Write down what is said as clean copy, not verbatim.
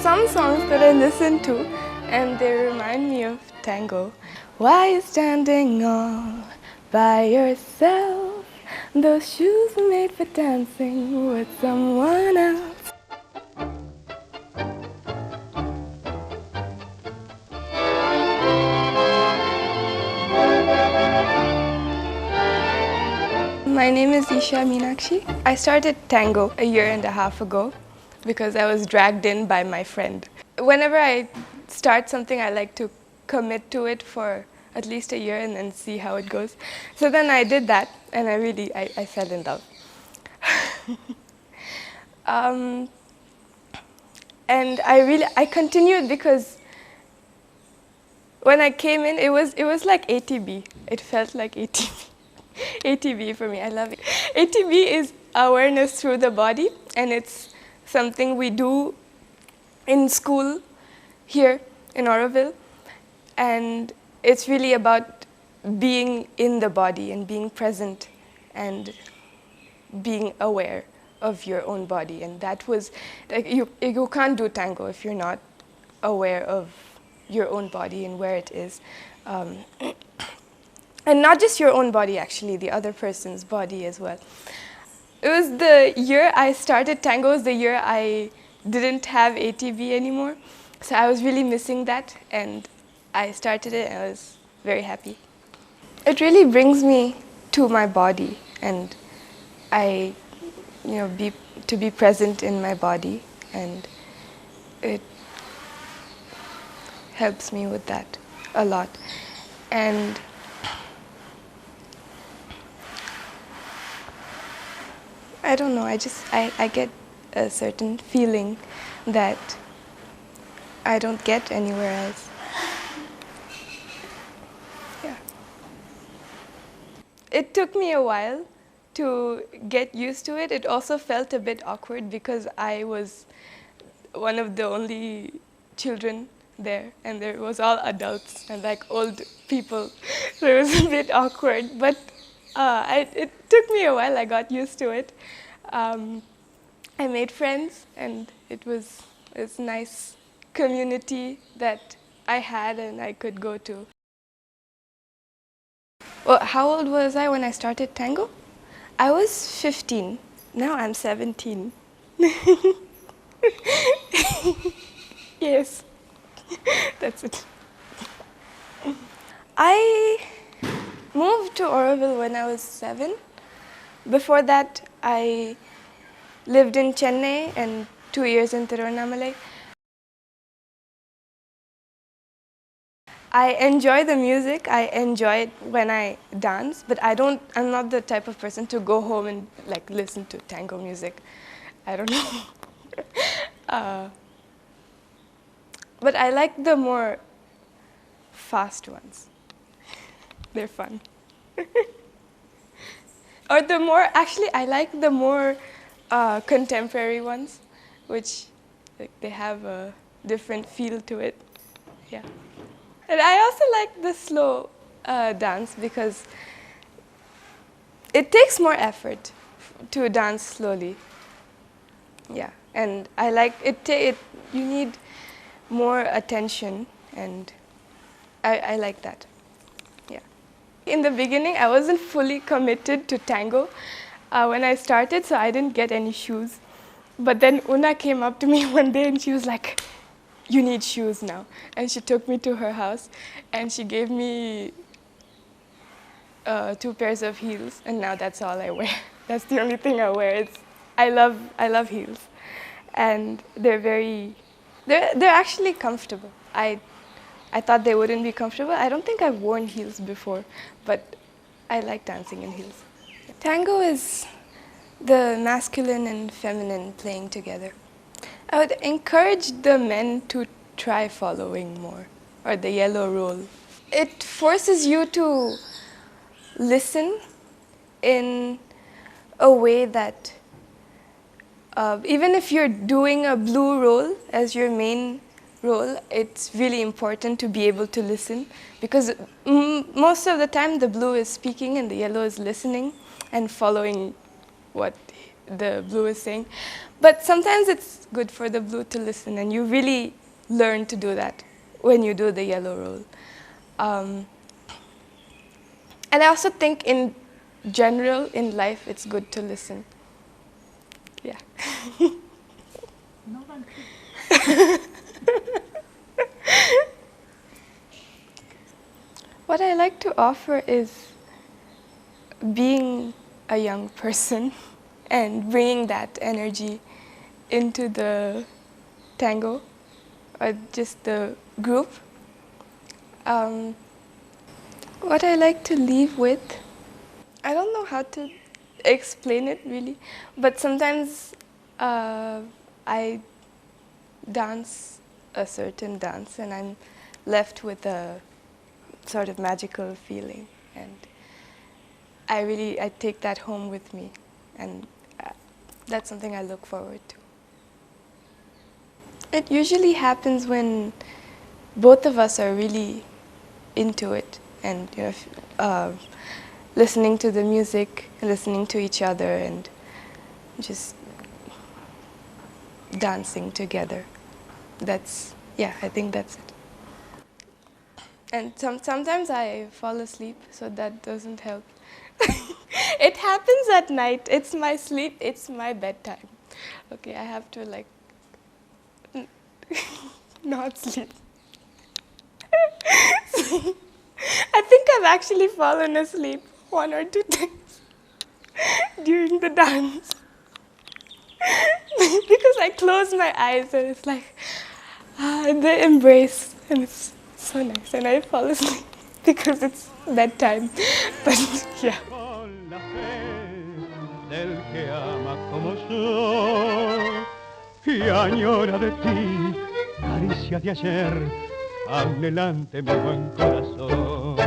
some songs that I listen to and they remind me of tango. Why you standing all by yourself? Those shoes are made for dancing with someone else. My name is Isha Meenakshi. I started tango a year and a half ago because I was dragged in by my friend. Whenever I start something, I like to commit to it for at least a year and then see how it goes. So then I did that and I fell in love. And I continued because when I came in, it was like ATB. It felt like ATB. ATB for me, I love it. ATB is awareness through the body, and it's something we do in school here in Auroville. And it's really about being in the body and being present and being aware of your own body. And that was, like, you can't do tango if you're not aware of your own body and where it is. And not just your own body, actually, the other person's body as well. It was the year I started tango, was the year I didn't have ATV anymore. So I was really missing that, and I started it and I was very happy. It really brings me to my body, and to be present in my body, and it helps me with that a lot. And I don't know, I get a certain feeling that I don't get anywhere else. Yeah. It took me a while to get used to it. It also felt a bit awkward because I was one of the only children there, and there was all adults and like old people, so it was a bit awkward, but it took me a while. I got used to it. I made friends, and it was a nice community that I had and I could go to. Well, how old was I when I started tango? I was 15. Now I'm 17. Yes, that's it. I moved to Auroville when I was 7. Before that, I lived in Chennai and 2 years in Tiruvannamalai. I enjoy the music. I enjoy it when I dance, but I'm not the type of person to go home and like listen to tango music. I don't know. But I like the more fast ones. They're fun. Or actually, I like the more contemporary ones, which they have a different feel to it. Yeah. And I also like the slow dance because it takes more effort to dance slowly. Yeah, and I like it. You need more attention, and I like that. Yeah. In the beginning, I wasn't fully committed to tango when I started, so I didn't get any shoes. But then Una came up to me one day and she was like, "You need shoes now." And she took me to her house and she gave me 2 pairs of heels, and now that's all I wear. That's the only thing I wear. I love heels, and they're actually comfortable. I thought they wouldn't be comfortable. I don't think I've worn heels before, but I like dancing in heels. Tango is the masculine and feminine playing together. I would encourage the men to try following more, or the yellow roll. It forces you to listen in a way that, even if you're doing a blue roll as your main roll, it's really important to be able to listen, because most of the time the blue is speaking and the yellow is listening and following what the blue is saying. But sometimes it's good for the blue to listen, and you really learn to do that when you do the yellow roll. And I also think in general in life it's good to listen. Yeah. No one can. What I like to offer is being a young person and bringing that energy into the tango or just the group. What I like to leave with, I don't know how to explain it really, but sometimes I dance a certain dance and I'm left with a sort of magical feeling, and I take that home with me, and that's something I look forward to. It usually happens when both of us are really into it, and listening to the music, listening to each other, and just dancing together. I think that's it. And sometimes I fall asleep, so that doesn't help. It happens at night. It's my sleep, it's my bedtime. Okay, I have to like not sleep. I think I've actually fallen asleep 1 or 2 times during the dance. Because I close my eyes and it's like the embrace, and it's so nice, and I fall asleep because it's bedtime. But yeah. Con la fe del que ama como yo y añora de ti caricias de ayer, anhelante mi buen corazón.